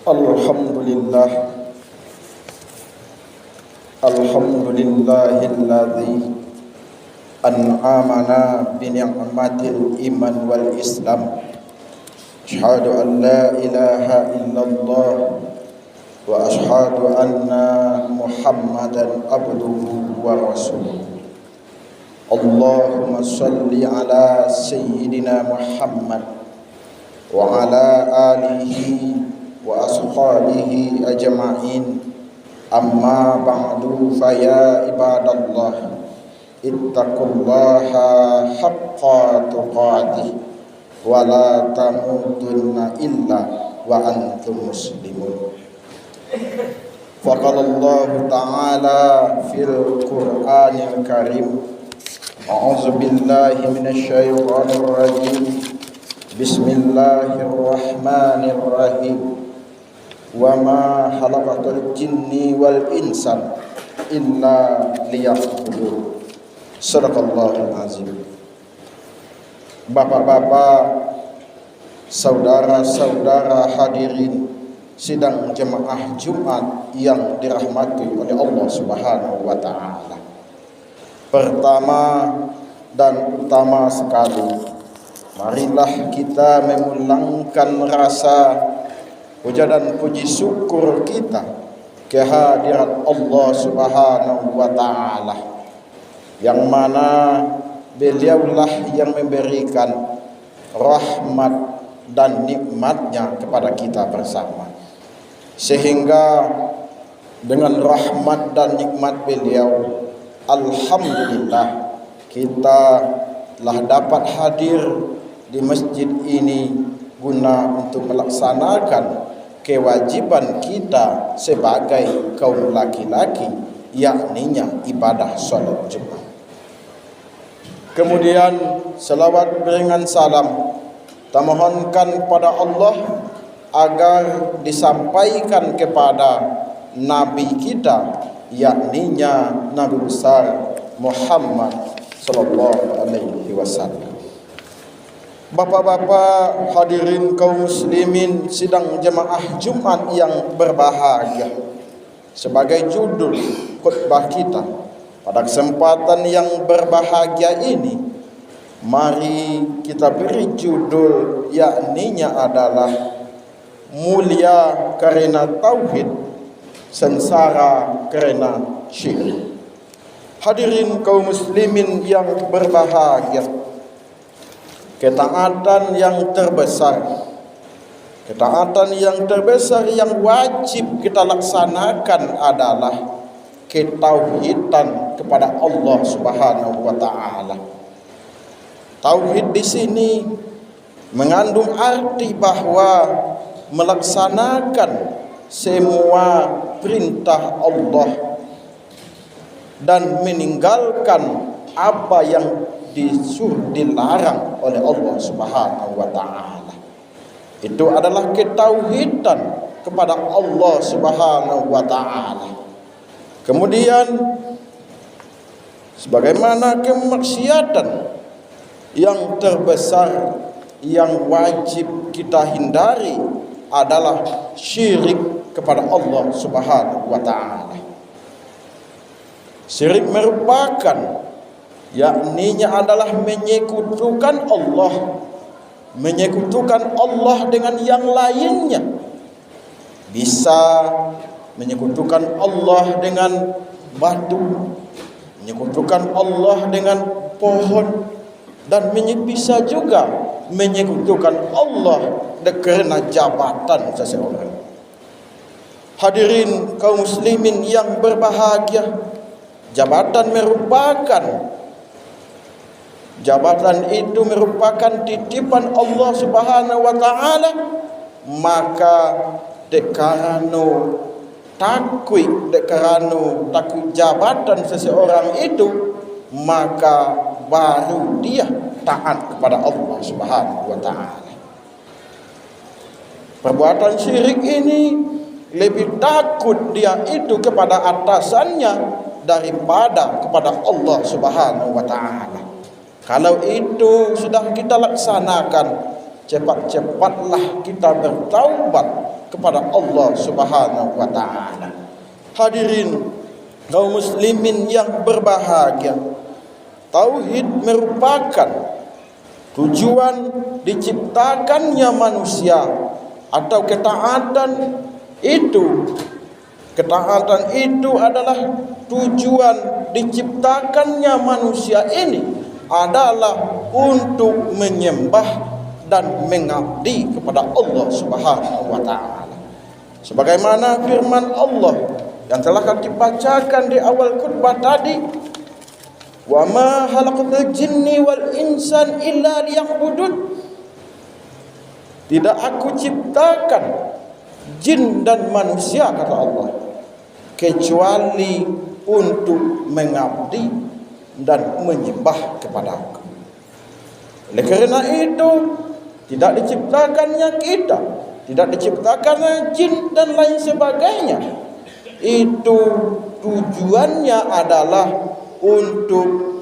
Alhamdulillah, alhamdulillahilladzi an'amana bi ni'matil iman wal islam. Asyhadu an la ilaha illallah wa asyhadu anna Muhammadan abduhu wa rasuluh. Allahumma shalli ala sayyidina Muhammad wa ala alihi wa ashabihi ajma'in. Amma ba'du, faya ibadallah, ittaqullaha haqqa tuqatih wa la tamutunna illa wa antum muslimun. Faqala Allah ta'ala fil Qur'anil Karim, a'udzu billahi minasy syaithanir rajim. Bismillahirrahmanirrahim. Wa ma khalaqatul jinni wal insan illa liya'budun. Shadaqallahul azim. Bapak-bapak, saudara-saudara hadirin sidang jemaah Jumat yang dirahmati oleh Allah Subhanahu wa taala. Pertama dan utama sekali, marilah kita memulangkan rasa puja dan puji syukur kita kehadirat Allah Subhanahu wa taala, yang mana beliaulah yang memberikan rahmat dan nikmatnya kepada kita bersama, sehingga dengan rahmat dan nikmat beliau, alhamdulillah, kita telah dapat hadir di masjid ini guna untuk melaksanakan kewajiban kita sebagai kaum laki-laki, yakninya ibadah salat Jumat. Kemudian selawat beringan salam tamohonkan pada Allah agar disampaikan kepada Nabi kita, yakninya Nabi besar Muhammad sallallahu alaihi wasallam. Bapak-bapak hadirin kaum muslimin sidang jemaah Jumat yang berbahagia, sebagai judul khutbah kita Pada kesempatan yang berbahagia ini, mari kita beri judul, yakninya adalah mulia karena tauhid, sengsara karena syirik. Hadirin kaum muslimin yang berbahagia, ketaatan yang terbesar yang wajib kita laksanakan adalah ketauhidan kepada Allah Subhanahu wa taala. Tauhid di sini mengandung arti bahwa melaksanakan semua perintah Allah dan meninggalkan apa yang dilarang oleh Allah Subhanahu wa taala. Itu adalah ketauhidan kepada Allah Subhanahu wa taala. Kemudian sebagaimana kemaksiatan yang terbesar yang wajib kita hindari adalah syirik kepada Allah Subhanahu wa taala. Syirik merupakan, yakninya adalah menyekutukan Allah dengan yang lainnya. Bisa menyekutukan Allah dengan batu, menyekutukan Allah dengan pohon, dan bisa juga menyekutukan Allah karena jabatan seseorang. Hadirin kaum muslimin yang berbahagia, jabatan itu merupakan titipan Allah Subhanahu wa taala. Maka takut jabatan seseorang itu, maka baru dia taat kepada Allah Subhanahu wa taala. Perbuatan syirik ini lebih takut dia itu kepada atasannya daripada kepada Allah Subhanahu wa taala. Kalau itu sudah kita laksanakan, cepat-cepatlah kita bertaubat kepada Allah Subhanahu wa taala. Hadirin kaum muslimin yang berbahagia, tauhid merupakan tujuan diciptakannya manusia, atau ketaatan itu adalah tujuan diciptakannya manusia ini adalah untuk menyembah dan mengabdi kepada Allah Subhanahu wa taala. Sebagaimana firman Allah yang telah dibacakan di awal khutbah tadi, wa ma khalaqtul jinni wal insan illa liya'budun. Tidak aku ciptakan jin dan manusia, kata Allah, kecuali untuk mengabdi dan menyembah kepadaku. Oleh karena itu, tidak diciptakannya kita, tidak diciptakannya jin dan lain sebagainya. Itu tujuannya adalah untuk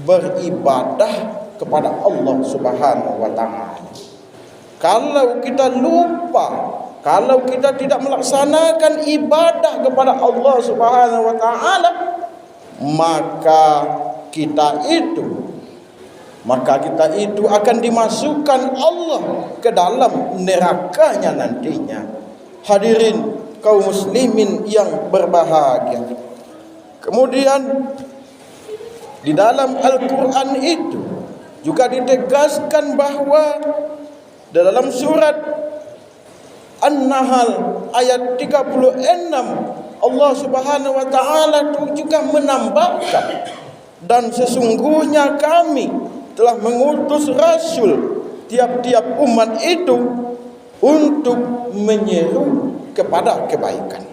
beribadah kepada Allah Subhanahu wa taala. Kalau kita lupa, kalau kita tidak melaksanakan ibadah kepada Allah Subhanahu wa taala, maka kita itu akan dimasukkan Allah ke dalam nerakanya nantinya. Hadirin kaum muslimin yang berbahagia, kemudian di dalam Al-Quran itu juga ditegaskan bahwa dalam surat An-Nahl ayat 36, Allah Subhanahu wa taala juga menambahkan, dan sesungguhnya kami telah mengutus rasul tiap-tiap umat itu untuk menyeru kepada kebaikan.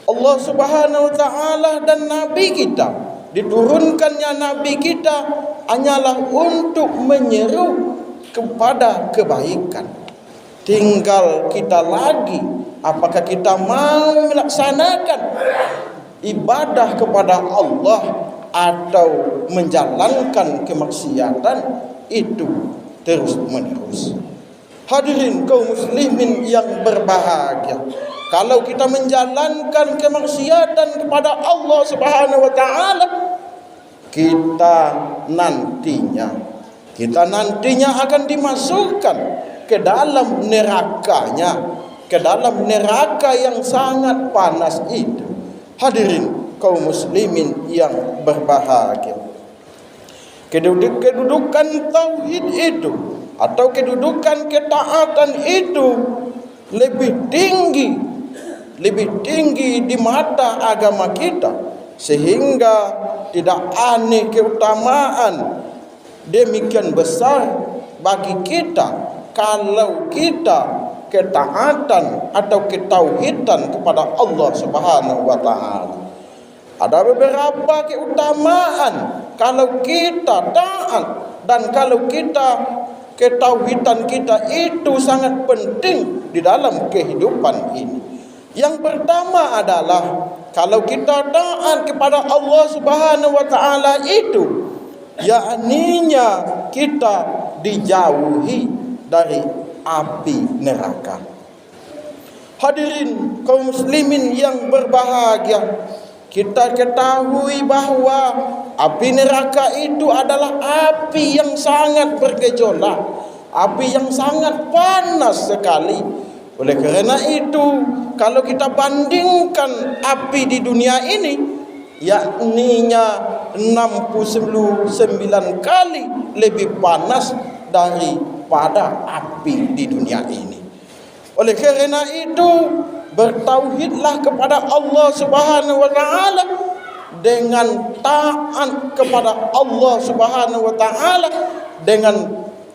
Allah Subhanahu wa taala dan nabi kita, diturunkannya nabi kita hanyalah untuk menyeru kepada kebaikan. Tinggal kita lagi, apakah kita mau melaksanakan ibadah kepada Allah atau menjalankan kemaksiatan itu terus menerus. Hadirin kaum muslimin yang berbahagia, kalau kita menjalankan kemaksiatan kepada Allah Subhanahu wa taala, kita nantinya akan dimasukkan ke dalam nerakanya, ke dalam neraka yang sangat panas itu. Hadirin kaum muslimin yang berbahagia, kedudukan tauhid itu atau kedudukan ketaatan itu lebih tinggi di mata agama kita, sehingga tidak aneh keutamaan demikian besar bagi kita kalau kita ketaatan atau ketauhidan kepada Allah Subhanahu wa taala. Ada beberapa keutamaan kalau kita taat, dan kalau kita ketauhidan kita itu sangat penting di dalam kehidupan ini. Yang pertama adalah kalau kita taat kepada Allah Subhanahu wa taala itu, yakninya kita dijauhi dari api neraka. Hadirin kaum muslimin yang berbahagia, kita ketahui bahwa api neraka itu adalah api yang sangat bergejolak, api yang sangat panas sekali. Oleh kerana itu, kalau kita bandingkan api di dunia ini, yakninya 69 kali lebih panas daripada api di dunia ini. Oleh kerana itu, bertauhidlah kepada Allah Subhanahu wa taala dengan taat kepada Allah Subhanahu wa taala, dengan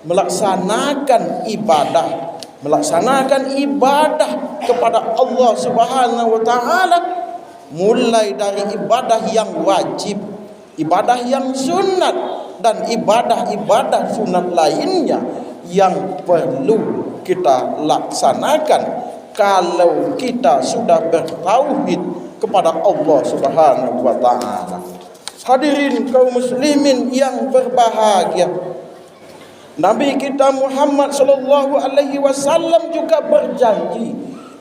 melaksanakan ibadah kepada Allah Subhanahu wa taala, mulai dari ibadah yang wajib, ibadah yang sunat, dan ibadah-ibadah sunat lainnya yang perlu kita laksanakan kalau kita sudah bertauhid kepada Allah Subhanahu wa taala. Hadirin kaum muslimin yang berbahagia, Nabi kita Muhammad sallallahu alaihi wasallam juga berjanji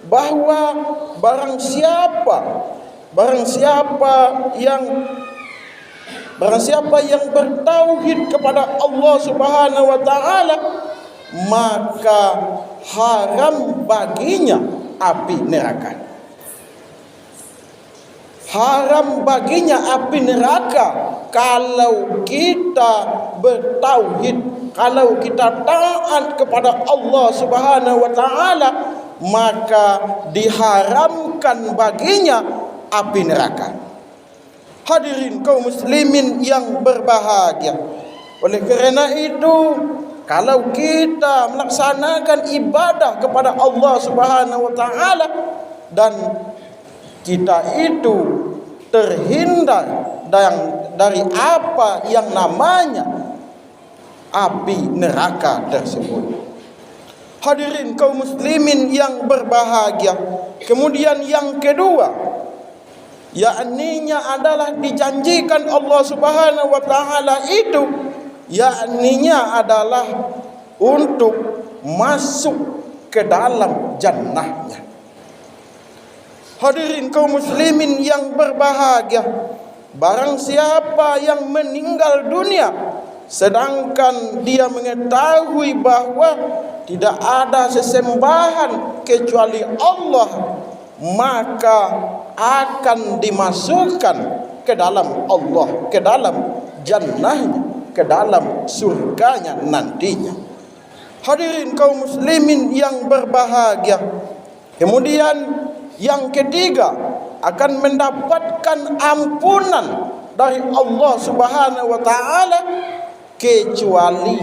bahwa barang siapa yang bertauhid kepada Allah Subhanahu wa taala, maka haram baginya api neraka. Haram baginya api neraka kalau kita bertauhid, kalau kita taat kepada Allah Subhanahu wa taala, maka diharamkan baginya api neraka. Hadirin kaum muslimin yang berbahagia, oleh kerana itu, kalau kita melaksanakan ibadah kepada Allah Subhanahu wa taala dan kita itu terhindar dari apa yang namanya api neraka tersebut. Hadirin kaum muslimin yang berbahagia, kemudian yang kedua, yakninya adalah dijanjikan Allah Subhanahu wa taala itu, yakninya adalah untuk masuk ke dalam jannahnya. Hadirin kaum muslimin yang berbahagia, barang siapa yang meninggal dunia sedangkan dia mengetahui bahwa tidak ada sesembahan kecuali Allah, maka akan dimasukkan ke dalam Allah, ke dalam jannahnya, ke dalam surganya nantinya. Hadirin kaum muslimin yang berbahagia, kemudian yang ketiga, akan mendapatkan ampunan dari Allah Subhanahu wa taala kecuali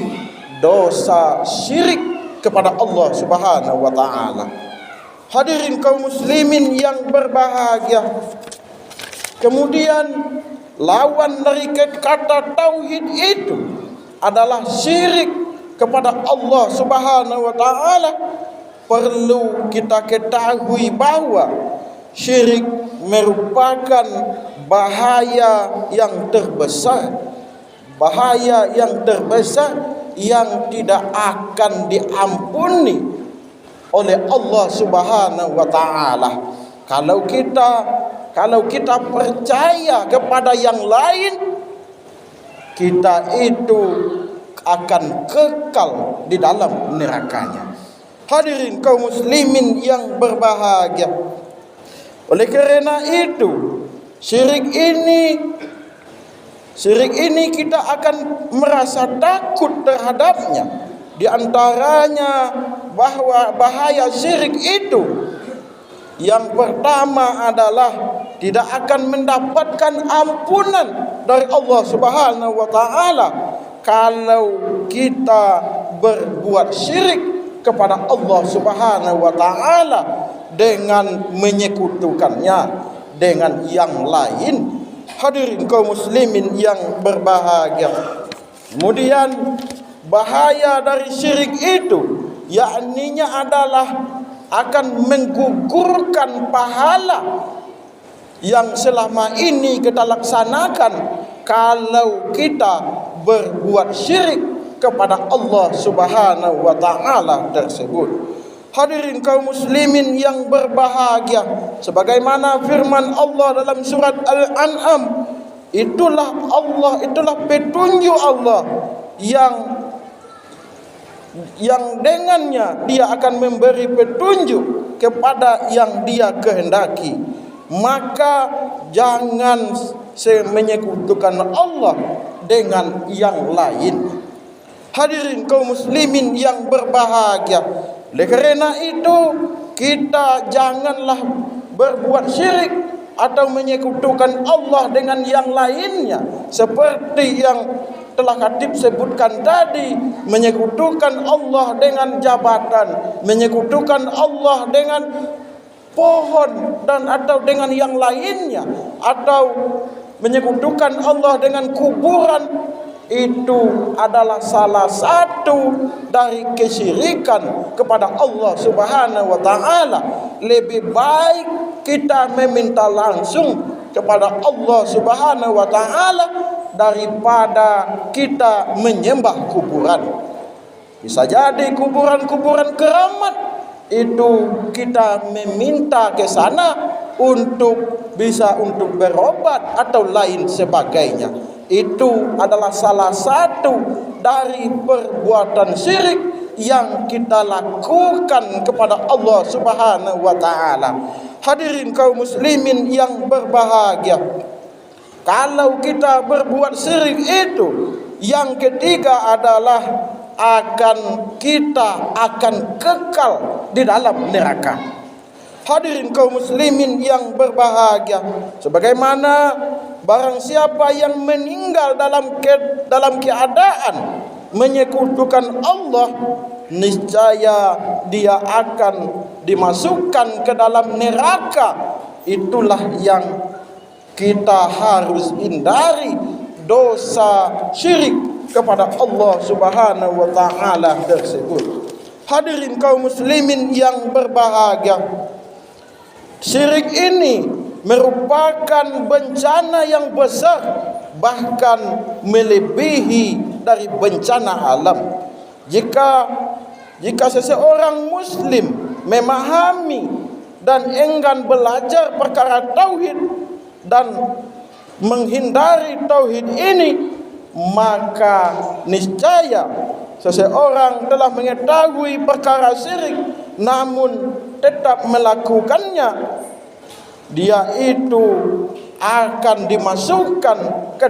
dosa syirik kepada Allah Subhanahu wa taala. Hadirin kaum muslimin yang berbahagia, kemudian lawan dari kata tauhid itu adalah syirik kepada Allah Subhanahu wa taala. Perlu kita ketahui bahwa syirik merupakan bahaya yang terbesar, bahaya yang terbesar yang tidak akan diampuni oleh Allah Subhanahu wa taala. Kalau kita percaya kepada yang lain, kita itu akan kekal di dalam nerakanya. Hadirin kaum muslimin yang berbahagia, oleh kerana itu syirik ini kita akan merasa takut terhadapnya. Di antaranya bahwa bahaya syirik itu, yang pertama adalah tidak akan mendapatkan ampunan dari Allah Subhanahu wa taala kalau kita berbuat syirik kepada Allah Subhanahu wa taala dengan menyekutukannya dengan yang lain. Hadirin kaum muslimin yang berbahagia. Kemudian bahaya dari syirik itu, yakninya adalah akan menggugurkan pahala yang selama ini kita laksanakan kalau kita berbuat syirik kepada Allah Subhanahu wa taala tersebut. Hadirin kaum muslimin yang berbahagia, sebagaimana firman Allah dalam surat Al-An'am, itulah petunjuk Allah yang dengannya dia akan memberi petunjuk kepada yang dia kehendaki. Maka jangan menyekutukan Allah dengan yang lain. Hadirin kaum muslimin yang berbahagia, oleh kerana itu kita janganlah berbuat syirik atau menyekutukan Allah dengan yang lainnya, seperti yang telah khatib sebutkan tadi, menyekutukan Allah dengan jabatan, menyekutukan Allah dengan pohon dan atau dengan yang lainnya, atau menyekutukan Allah dengan kuburan. Itu adalah salah satu dari kesyirikan kepada Allah Subhanahu wa taala. Lebih baik kita meminta langsung kepada Allah Subhanahu wa taala daripada kita menyembah kuburan. Bisa jadi kuburan-kuburan keramat itu kita meminta ke sana untuk berobat atau lain sebagainya. Itu adalah salah satu dari perbuatan syirik yang kita lakukan kepada Allah Subhanahu wa taala. Hadirin kaum muslimin yang berbahagia, kalau kita berbuat syirik itu, yang ketiga adalah kita akan kekal di dalam neraka. Hadirin kaum muslimin yang berbahagia, sebagaimana barang siapa yang meninggal dalam keadaan menyekutukan Allah, niscaya dia akan dimasukkan ke dalam neraka. Itulah yang kita harus hindari, dosa syirik kepada Allah Subhanahu wa taala tersebut. Hadirin kaum muslimin yang berbahagia, syirik ini merupakan bencana yang besar, bahkan melebihi dari bencana alam. Jika seseorang muslim memahami dan enggan belajar perkara tauhid dan menghindari tauhid ini, maka niscaya seseorang telah mengetahui perkara syirik namun tetap melakukannya, dia itu akan dimasukkan ke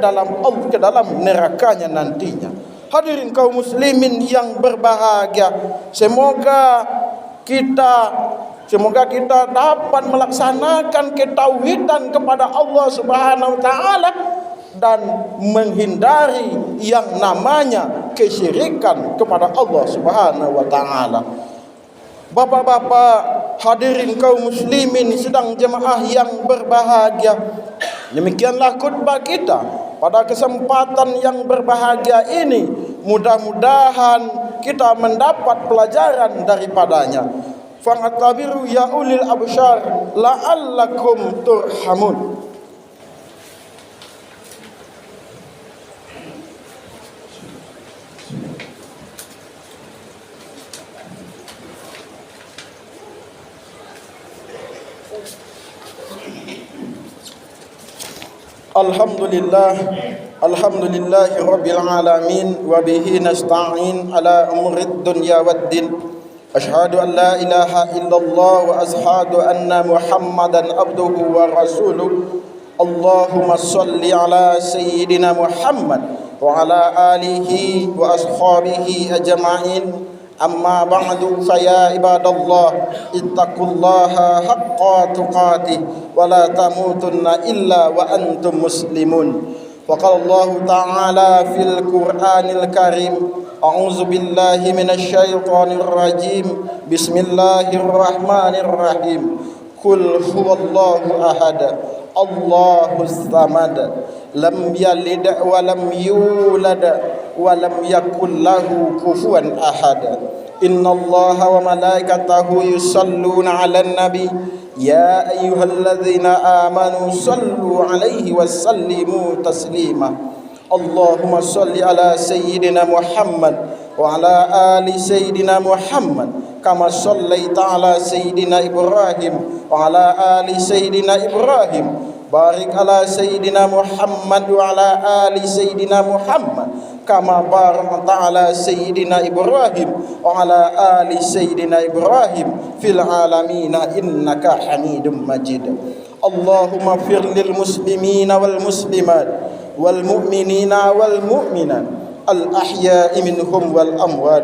dalam nerakanya nantinya. Hadirin kaum muslimin yang berbahagia, semoga kita dapat melaksanakan ketauhidan kepada Allah Subhanahu wa taala dan menghindari yang namanya kesyirikan kepada Allah Subhanahu wa taala. Bapak-bapak, hadirin kaum muslimin sedang jemaah yang berbahagia, demikianlah khutbah kita pada kesempatan yang berbahagia ini. Mudah-mudahan kita mendapat pelajaran daripadanya. Fa'tabiru ya ulil absyar la'allakum turhamun. Alhamdulillah, alhamdulillahi rabbil alamin, wa bihi nasta'in ala umurid dunya waddin. Asyhadu an la ilaha illallah wa asyhadu anna Muhammadan abduhu wa rasuluh. Allahumma salli ala sayyidina Muhammad wa ala alihi wa ashabihi ajma'in. Amma ba'du, faya ibadallah, ittaqullaha haqqa tuqatih wa la tamutunna illa wa antum muslimun. Wa qala Allah ta'ala fil Qur'anil Karim, a'udzu billahi minasy syaithanir rajim. Bismillahirrahmanirrahim. Qul huwallahu ahad, Allahus samad, lam yalid wa lam yulad wa lam yakul lahu kufuwan ahad. Innallaha wa malaikatahu yusalluna 'alan nabi ya ayyuhalladzina amanu sallu 'alaihi wa sallimu taslima. Allahumma salli ala sayyidina Muhammad wa ala ali sayyidina Muhammad kama sallaita ala sayyidina Ibrahim wa ala ali sayyidina Ibrahim. Barik ala sayyidina Muhammad wa ala ali sayyidina Muhammad kama barakta ala sayyidina Ibrahim wa ala ali sayyidina Ibrahim fil alamin innaka Hamidum Majid. Allahumma fir lil muslimina wal muslimat wal mu'minina wal mu'minat al ahya'i minhum wal amwat.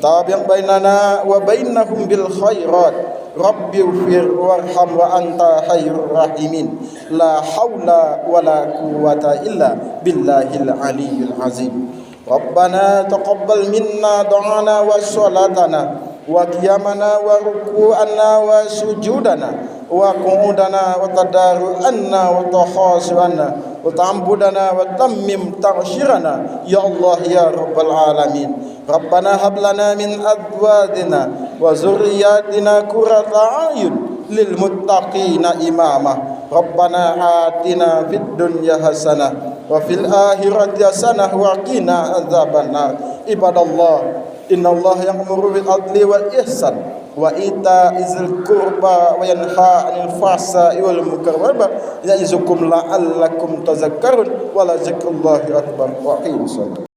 Tabi' bainana wa bainahum bil khairat. Rabbi ighfir warham wa anta khairur rahimin. La haula wa la quwwata illa billahil aliyyil azim. Rabbana taqabbal minna du'ana wa salatana wa qiyamana wa ruku'ana wa sujudana wa qu'udana wa tadaru'anna wa takhasu'ana wa ta'ambudana wa tammim ta'shirana ya Allah ya rabbal alamin. Rabbana hab lana min azwajina wa zurriyyatina qurrata a'yun lil muttaqina imama. Rabbana atina fid dunya hasanah wa fil akhirati hasanah wa qina adzabannar. Ibadallah, innallaha ya'muru bil adli wal ihsan wa ita'izil qurba wa yanha 'anil fahsya'i wal munkar wal baghi ya'izukum la'allakum tadhakkarun wa la dzikrullahi akbar. Wa aqim shalah.